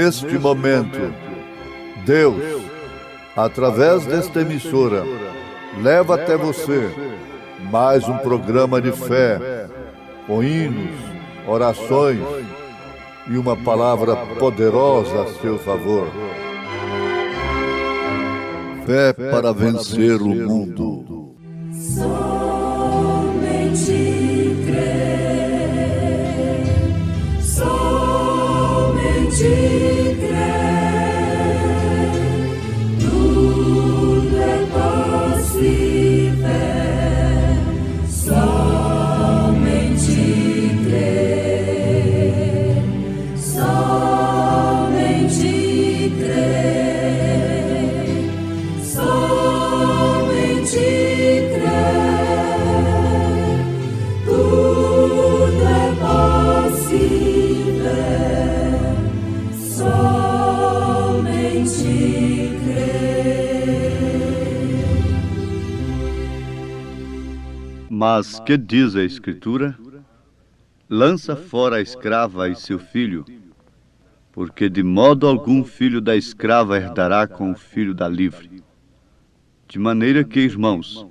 neste momento, Deus, através desta emissora, leva até você mais um programa de fé, com hinos, orações e uma palavra poderosa a seu favor. Fé para vencer o mundo. Somente crer, somente crer, tudo é possível, somente crer, somente crer, somente crer, tudo é possível, somente crer. Mas que diz a Escritura? Lança fora a escrava e seu filho, porque de modo algum filho da escrava herdará com o filho da livre. De maneira que, irmãos,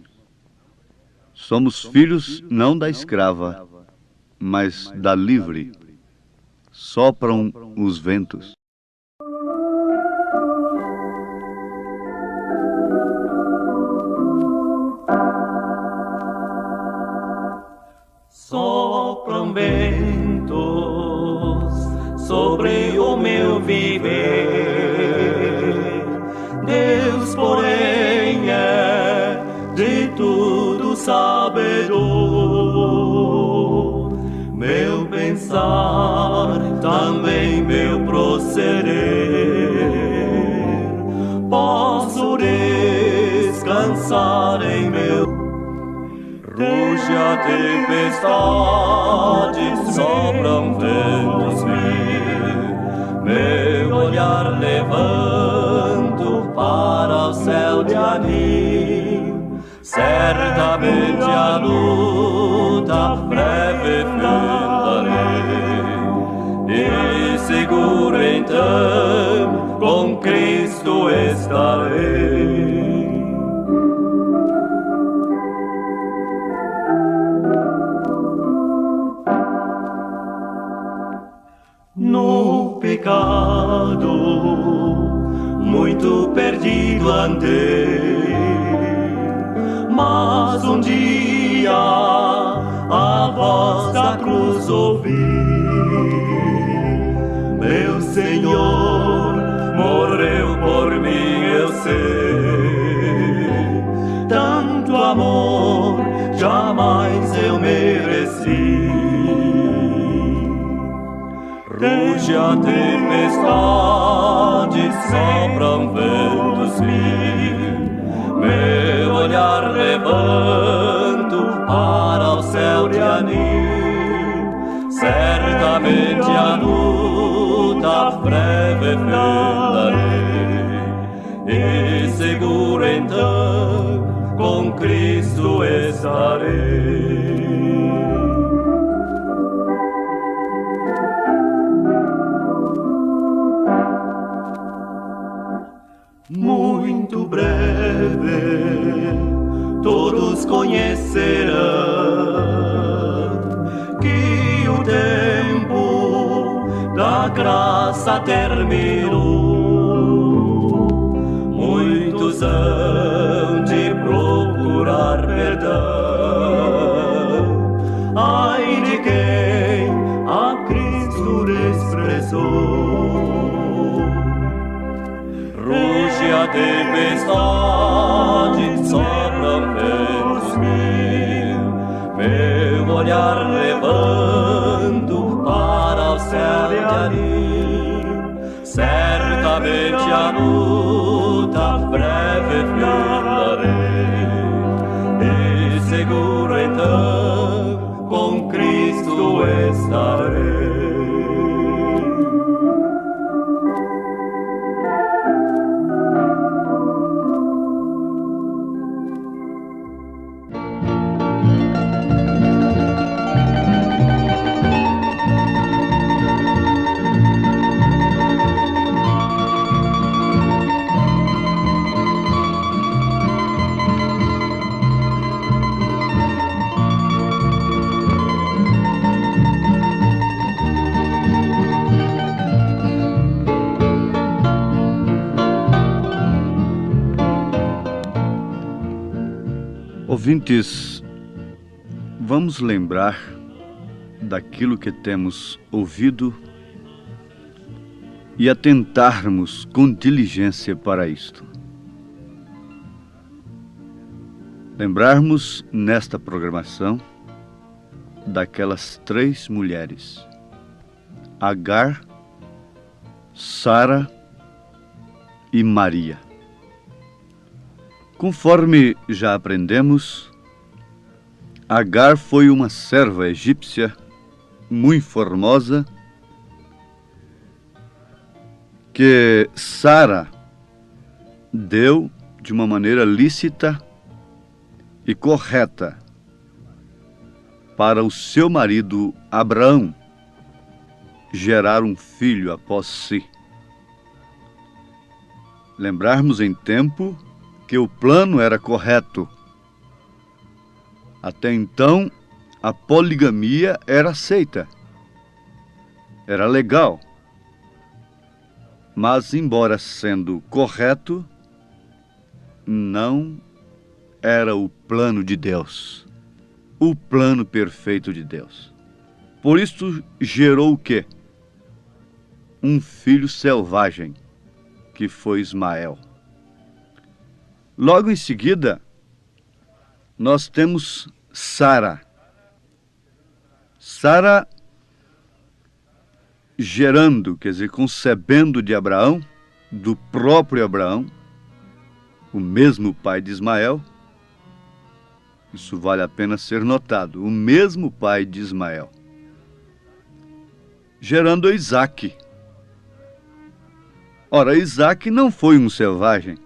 somos filhos não da escrava, mas da livre. Sopram os ventos. Sopram ventos sobre o meu viver. Deus, porém, é de tudo sabedor. Meu pensar, também meu proceder. Posso descansar em meu. Ruge a tempestade, sopram ventos meu olhar levanto para o céu de anim. Certamente a luta breve findarei, e seguro então com Cristo estarei. No pecado, muito perdido andei, mas um dia a voz da cruz ouvi. Meu Senhor morreu por mim, eu sei. Tanto amor jamais eu mereci. Ruge a tempestade, sopram ventos meu olhar levanto para o céu de anim. Certamente a luta breve findarei, e seguro então com Cristo estarei. Muito breve todos conhecerão que o tempo da graça terminou. Muitos hão de procurar perdão, ai de quem a Cristo desprezou. Ruge a tempestade, sopram ventos meu olhar levanto para o céu de anim. Certamente a luta breve findarei, e seguro então com Cristo estarei. Ouvintes, vamos lembrar daquilo que temos ouvido e atentarmos com diligência para isto. Lembrarmos nesta programação daquelas 3 mulheres: Agar, Sara e Maria. Conforme já aprendemos, Agar foi uma serva egípcia muito formosa que Sara deu de uma maneira lícita e correta para o seu marido Abraão gerar um filho após si. Lembrarmos em tempo que o plano era correto. Até então, a poligamia era aceita. Era legal. Mas, embora sendo correto, não era o plano de Deus. O plano perfeito de Deus. Por isso, gerou o quê? Um filho selvagem, que foi Ismael. Logo em seguida, nós temos Sara. Sara gerando, quer dizer, concebendo de Abraão, do próprio Abraão, o mesmo pai de Ismael. Isso vale a pena ser notado, o mesmo pai de Ismael. Gerando Isaque. Ora, Isaque não foi um selvagem.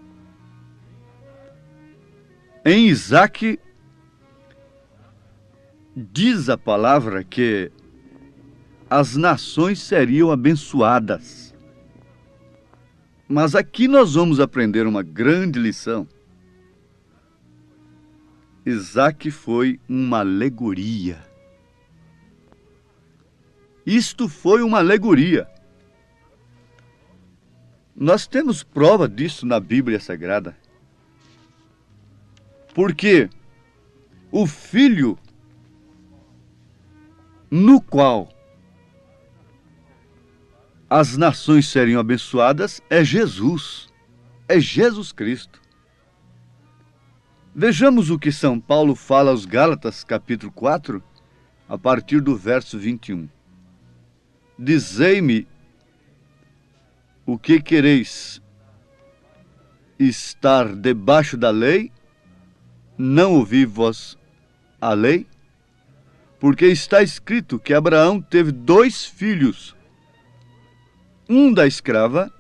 Em Isaque, diz a palavra que as nações seriam abençoadas. Mas aqui nós vamos aprender uma grande lição. Isaque foi uma alegoria. Isto foi uma alegoria. Nós temos prova disso na Bíblia Sagrada. Porque o filho no qual as nações seriam abençoadas é Jesus. É Jesus Cristo. Vejamos o que São Paulo fala aos Gálatas, capítulo 4, a partir do verso 21. Dizei-me o que quereis: estar debaixo da lei? Não ouvi vós a lei? Porque está escrito que Abraão teve 2 filhos, um da escrava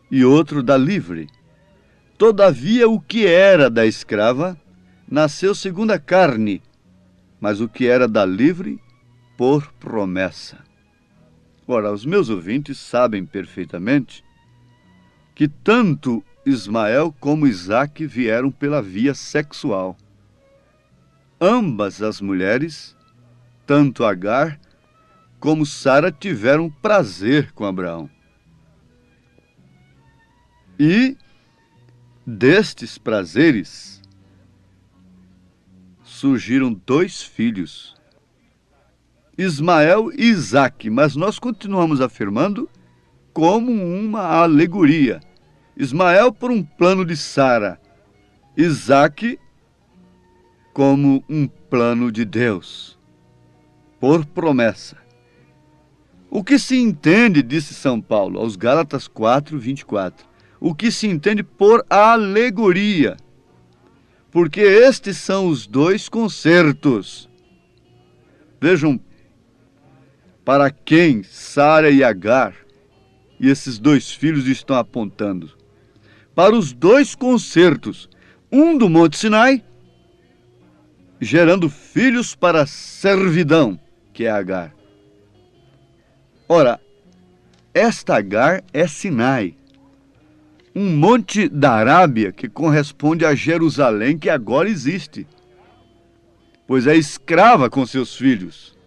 e outro da livre. Todavia o que era da escrava nasceu segundo a carne, mas o que era da livre, por promessa. Ora, os meus ouvintes sabem perfeitamente que tanto Ismael como Isaque vieram pela via sexual. Ambas as mulheres, tanto Agar como Sara, tiveram prazer com Abraão. E destes prazeres surgiram 2 filhos, Ismael e Isaque, mas nós continuamos afirmando como uma alegoria. Ismael por um plano de Sara, Isaque como um plano de Deus, por promessa. O que se entende, disse São Paulo, aos Gálatas 4, 24, o que se entende por alegoria, porque estes são os 2 concertos. Vejam para quem Sara e Agar e esses 2 filhos estão apontando. Para os 2 concertos, um do Monte Sinai, gerando filhos para a servidão, que é Agar. Ora, esta Agar é Sinai, um monte da Arábia que corresponde a Jerusalém, que agora existe, pois é escrava com seus filhos.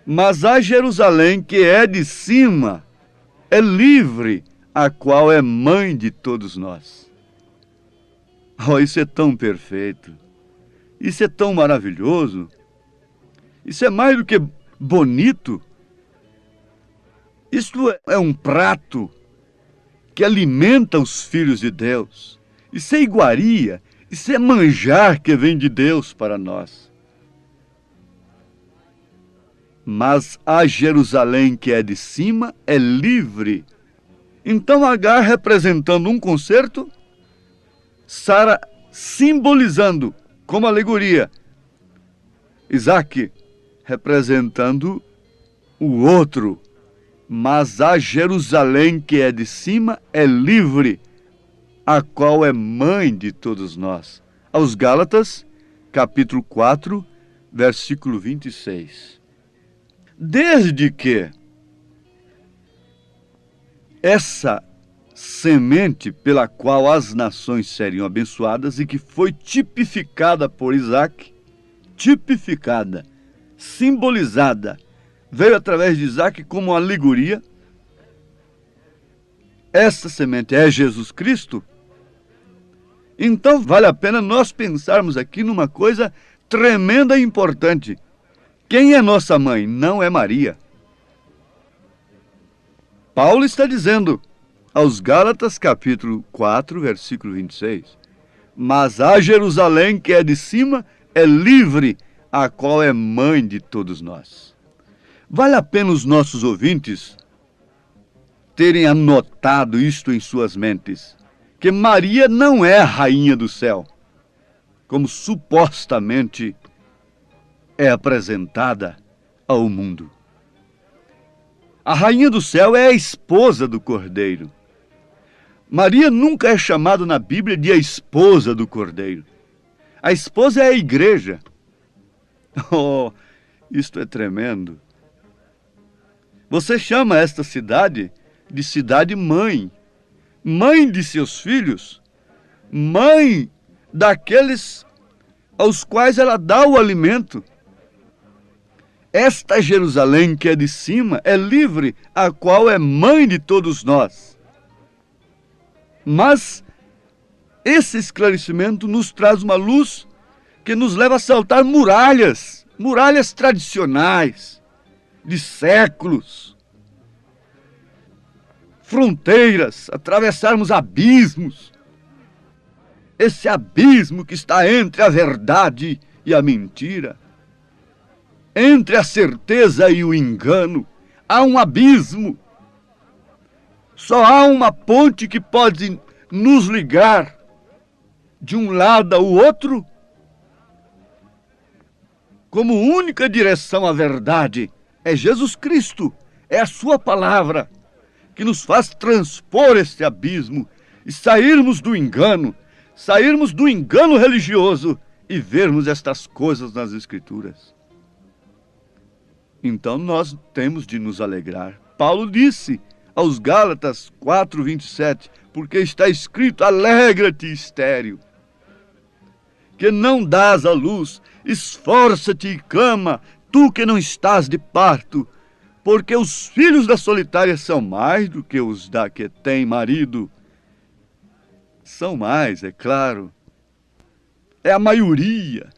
Mas a Jerusalém, que é de cima, é livre, a qual é mãe de todos nós. Oh, isso é tão perfeito. Isso é tão maravilhoso. Isso é mais do que bonito. Isto é um prato que alimenta os filhos de Deus. Isso é iguaria. Isso é manjar que vem de Deus para nós. Mas a Jerusalém que é de cima é livre. Então Agar representando um concerto, Sara simbolizando como alegoria, Isaac representando o outro. Mas a Jerusalém que é de cima é livre, a qual é mãe de todos nós. Aos Gálatas, capítulo 4, versículo 26. Desde que essa semente pela qual as nações seriam abençoadas e que foi tipificada por Isaac, tipificada, simbolizada, veio através de Isaac como uma alegoria. Essa semente é Jesus Cristo. Então vale a pena nós pensarmos aqui numa coisa tremenda e importante. Quem é nossa mãe? Não é Maria. Paulo está dizendo aos Gálatas, capítulo 4, versículo 26. Mas a Jerusalém que é de cima é livre, a qual é mãe de todos nós. Vale a pena os nossos ouvintes terem anotado isto em suas mentes, que Maria não é a rainha do céu, como supostamente é apresentada ao mundo. A rainha do céu é a esposa do Cordeiro. Maria nunca é chamada na Bíblia de a esposa do Cordeiro. A esposa é a igreja. Oh, isto é tremendo. Você chama esta cidade de cidade mãe, mãe de seus filhos, mãe daqueles aos quais ela dá o alimento. Esta Jerusalém que é de cima é livre, a qual é mãe de todos nós. Mas esse esclarecimento nos traz uma luz que nos leva a saltar muralhas, muralhas tradicionais, de séculos, fronteiras, atravessarmos abismos. Esse abismo que está entre a verdade e a mentira, entre a certeza e o engano, há um abismo. Só há uma ponte que pode nos ligar de um lado ao outro, como única direção à verdade. É Jesus Cristo, é a sua palavra, que nos faz transpor este abismo e sairmos do engano religioso e vermos estas coisas nas Escrituras. Então nós temos de nos alegrar. Paulo disse aos Gálatas 4:27, porque está escrito: alegra-te, estéril, que não dás à luz, esforça-te e clama, tu que não estás de parto, porque os filhos da solitária são mais do que os da que tem marido. São mais, é claro. É a maioria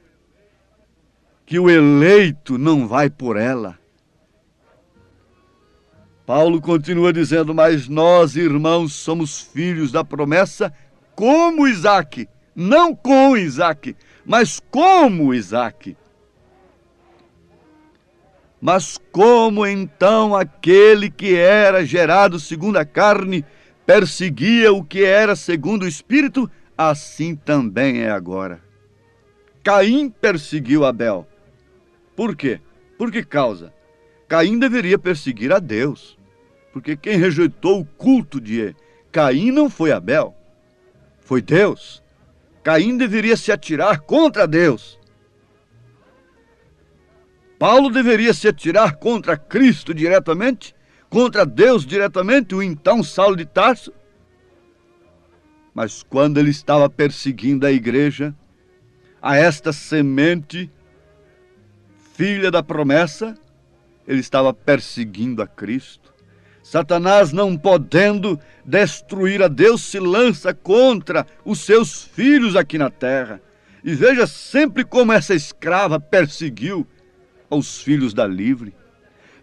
que o eleito não vai por ela. Paulo continua dizendo: mas nós, irmãos, somos filhos da promessa como Isaac, não com Isaac, mas como Isaac. Mas como então aquele que era gerado segundo a carne perseguia o que era segundo o Espírito, assim também é agora. Caim perseguiu Abel. Por quê? Por que causa? Caim deveria perseguir a Deus, porque quem rejeitou o culto de Caim não foi Abel, foi Deus. Caim deveria se atirar contra Deus. Paulo deveria se atirar contra Cristo diretamente, contra Deus diretamente, o então Saulo de Tarso. Mas quando ele estava perseguindo a igreja, a esta semente, filha da promessa, ele estava perseguindo a Cristo. Satanás, não podendo destruir a Deus, se lança contra os seus filhos aqui na terra. E veja sempre como essa escrava perseguiu os filhos da livre.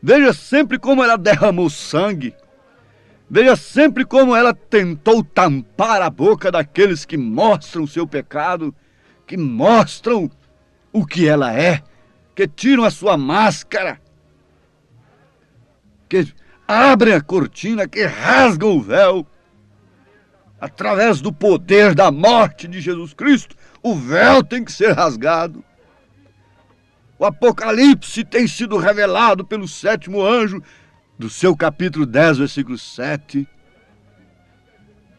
Veja sempre como ela derramou sangue. Veja sempre como ela tentou tampar a boca daqueles que mostram o seu pecado, que mostram o que ela é, que tiram a sua máscara, que abrem a cortina, que rasgam o véu. Através do poder da morte de Jesus Cristo, o véu tem que ser rasgado. O Apocalipse tem sido revelado pelo 7º anjo, do seu capítulo 10, versículo 7.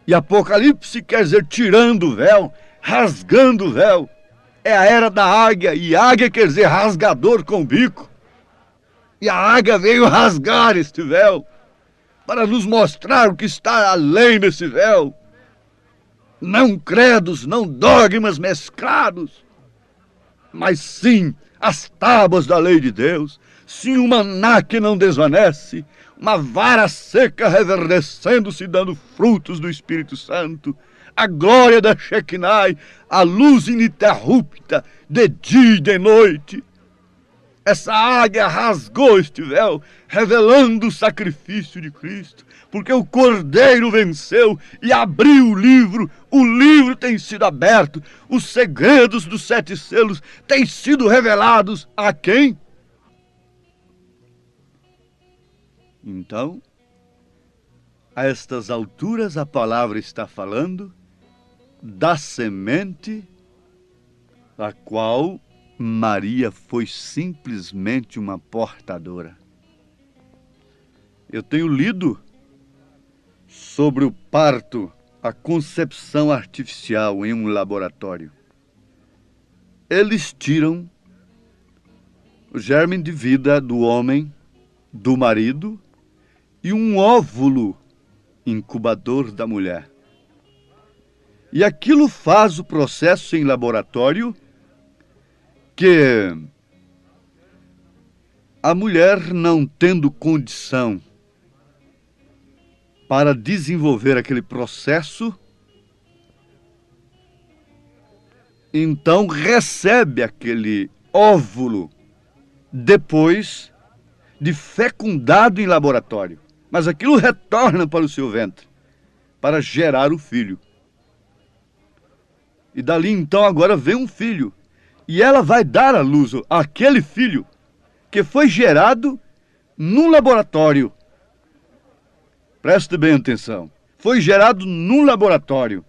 E Apocalipse quer dizer tirando o véu, rasgando o véu. É a era da águia, e águia quer dizer rasgador com bico. E a águia veio rasgar este véu, para nos mostrar o que está além desse véu. Não credos, não dogmas mesclados, mas sim as tábuas da lei de Deus, sim o maná que não desvanece, uma vara seca reverdecendo-se, dando frutos do Espírito Santo, a glória da Shekinah, a luz ininterrupta de dia e de noite. Essa águia rasgou este véu, revelando o sacrifício de Cristo, porque o Cordeiro venceu e abriu o livro tem sido aberto, os segredos dos 7 selos têm sido revelados a quem? Então, a estas alturas a palavra está falando da semente a qual Maria foi simplesmente uma portadora. Eu tenho lido sobre o parto, a concepção artificial em um laboratório. Eles tiram o germe de vida do homem, do marido, e um óvulo incubador da mulher. E aquilo faz o processo em laboratório que a mulher, não tendo condição para desenvolver aquele processo, então recebe aquele óvulo depois de fecundado em laboratório. Mas aquilo retorna para o seu ventre, para gerar o filho. E dali então agora vem um filho. E ela vai dar à luz aquele filho que foi gerado num laboratório. Preste bem atenção. Foi gerado num laboratório.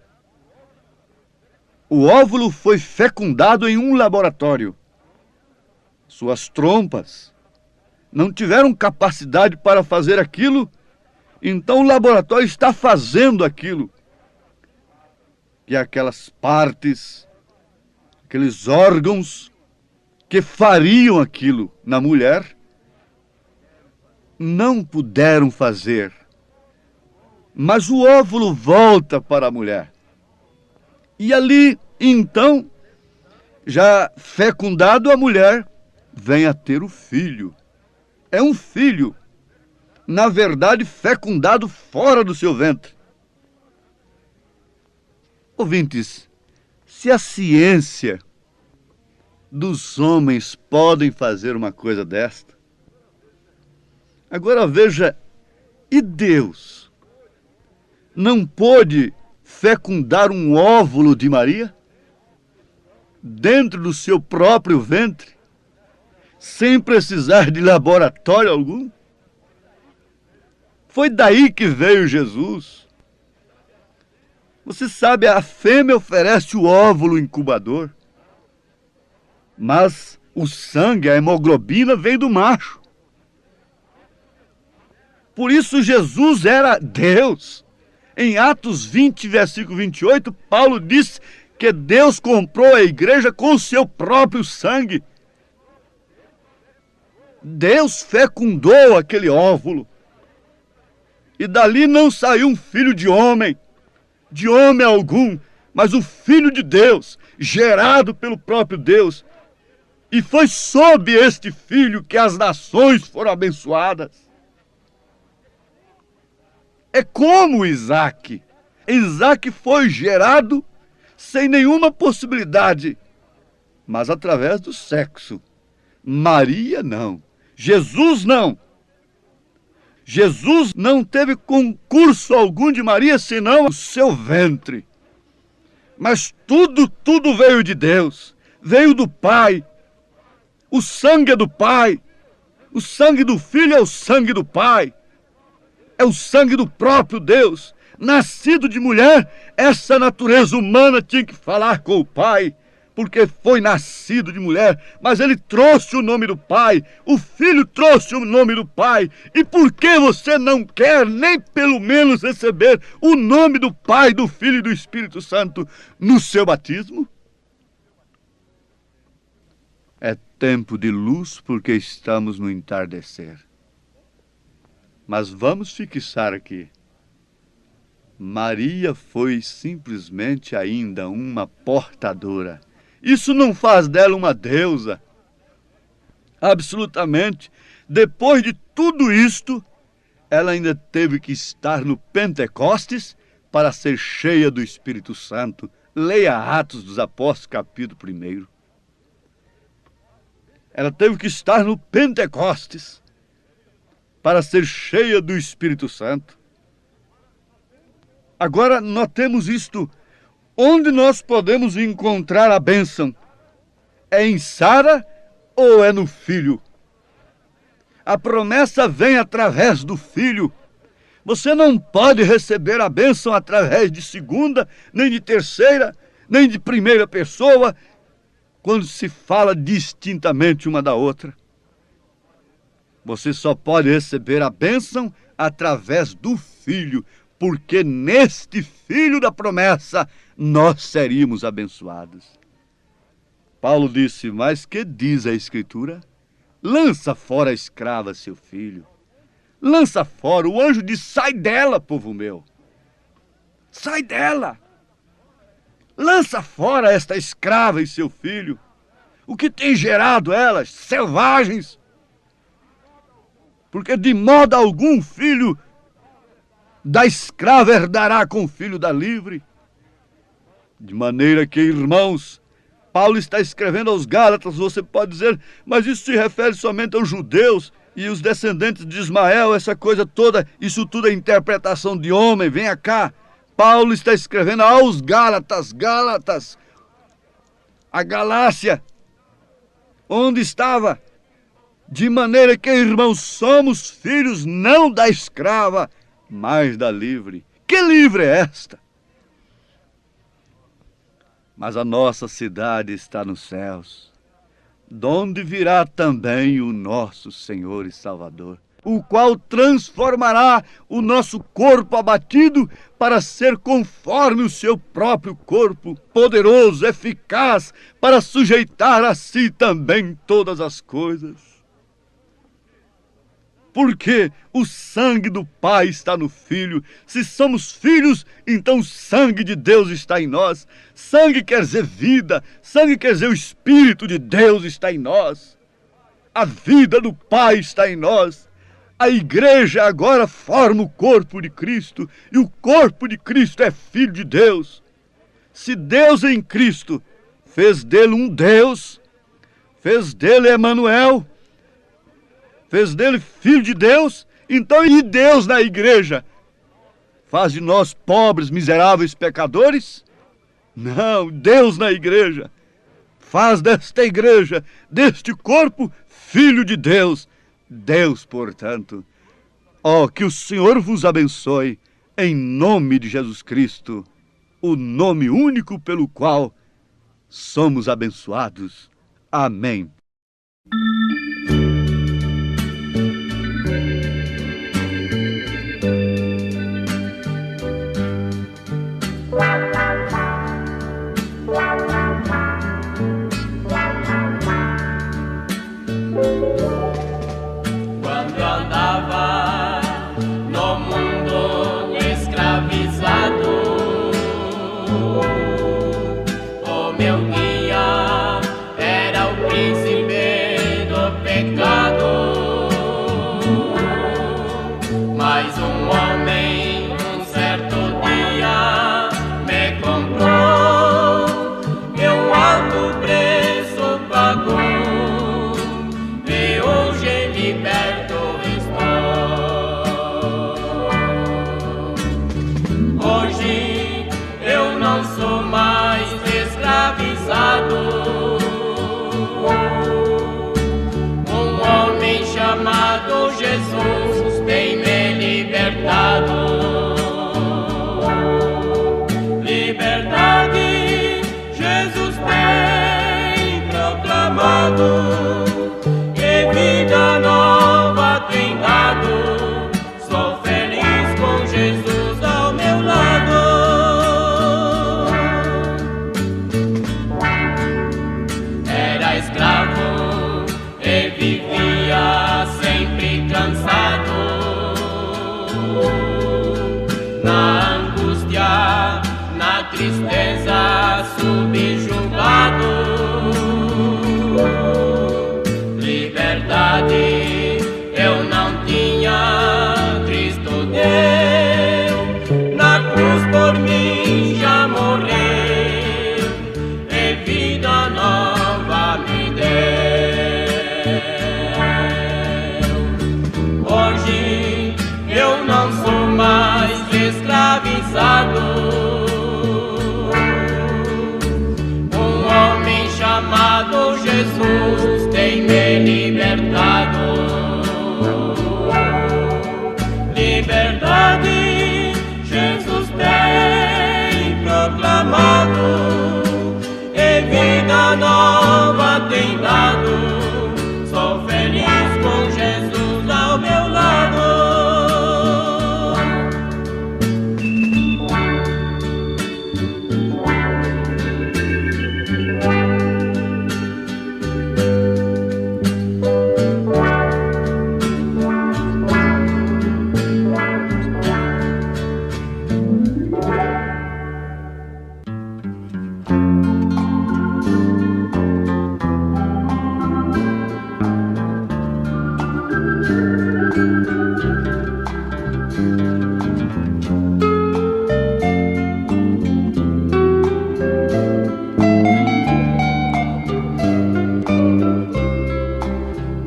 O óvulo foi fecundado em um laboratório. Suas trompas não tiveram capacidade para fazer aquilo, então o laboratório está fazendo aquilo. E aquelas partes, aqueles órgãos que fariam aquilo na mulher, não puderam fazer. Mas o óvulo volta para a mulher. E ali, então, já fecundado, a mulher vem a ter o filho. É um filho, na verdade, fecundado fora do seu ventre. Ouvintes, se a ciência dos homens podem fazer uma coisa desta, agora veja, e Deus não pôde fecundar um óvulo de Maria dentro do seu próprio ventre, sem precisar de laboratório algum? Foi daí que veio Jesus. Você sabe, a fêmea oferece o óvulo incubador, mas o sangue, a hemoglobina, vem do macho. Por isso Jesus era Deus. Em Atos 20, versículo 28, Paulo disse que Deus comprou a igreja com o seu próprio sangue. Deus fecundou aquele óvulo. E dali não saiu um filho de homem algum, mas o Filho de Deus, gerado pelo próprio Deus. E foi sob este filho que as nações foram abençoadas. É como Isaac. Isaac foi gerado sem nenhuma possibilidade, mas através do sexo. Maria não. Jesus não. Jesus não teve concurso algum de Maria, senão o seu ventre. Mas tudo veio de Deus, veio do Pai. O sangue é do Pai, o sangue do Filho é o sangue do Pai, é o sangue do próprio Deus. Nascido de mulher, essa natureza humana tinha que falar com o Pai, porque foi nascido de mulher, mas ele trouxe o nome do Pai, o Filho trouxe o nome do Pai. E por que você não quer nem pelo menos receber o nome do Pai, do Filho e do Espírito Santo no seu batismo? É tempo de luz porque estamos no entardecer. Mas vamos fixar aqui. Maria foi simplesmente ainda uma portadora. Isso não faz dela uma deusa. Absolutamente. Depois de tudo isto, ela ainda teve que estar no Pentecostes para ser cheia do Espírito Santo. Leia Atos dos Apóstolos, capítulo 1. Ela teve que estar no Pentecostes para ser cheia do Espírito Santo. Agora, notemos isto. Onde nós podemos encontrar a bênção? É em Sara ou é no filho? A promessa vem através do filho. Você não pode receber a bênção através de segunda, nem de terceira, nem de primeira pessoa, quando se fala distintamente uma da outra. Você só pode receber a bênção através do filho, porque neste filho da promessa nós seríamos abençoados. Paulo disse, mas que diz a Escritura? Lança fora a escrava, seu filho. Lança fora. O anjo diz, sai dela, povo meu. Sai dela. Lança fora esta escrava e seu filho. O que tem gerado elas? Selvagens. Porque de modo algum filho da escrava herdará com o filho da livre. De maneira que, irmãos, Paulo está escrevendo aos Gálatas, você pode dizer, mas isso se refere somente aos judeus e os descendentes de Ismael, essa coisa toda, isso tudo é interpretação de homem, venha cá. Paulo está escrevendo aos Gálatas, a Galácia, onde estava? De maneira que, irmãos, somos filhos não da escrava, mas da livre. Que livre é esta? Mas a nossa cidade está nos céus, donde virá também o nosso Senhor e Salvador, o qual transformará o nosso corpo abatido para ser conforme o seu próprio corpo, poderoso, eficaz, para sujeitar a si também todas as coisas. Porque o sangue do Pai está no Filho. Se somos filhos, então o sangue de Deus está em nós. Sangue quer dizer vida, sangue quer dizer o Espírito de Deus está em nós. A vida do Pai está em nós. A igreja agora forma o corpo de Cristo, e o corpo de Cristo é Filho de Deus. Se Deus em Cristo fez dele um Deus, fez dele Emanuel, fez dele Filho de Deus, então e Deus na igreja? Faz de nós pobres, miseráveis pecadores? Não, Deus na igreja faz desta igreja, deste corpo, Filho de Deus. Deus, portanto, que o Senhor vos abençoe, em nome de Jesus Cristo, o nome único pelo qual somos abençoados. Amém. Quando andava no mundo escravizado, o meu guia era o príncipe do Jesus tem me libertado. Liberdade, Jesus tem proclamado, e vida nova tem dado. Sou feliz com Jesus ao meu lado.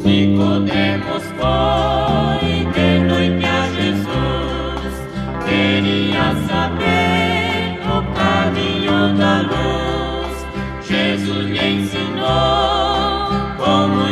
Nicodemos foi de noite a Jesus, queria saber o caminho da luz. Jesus lhe ensinou como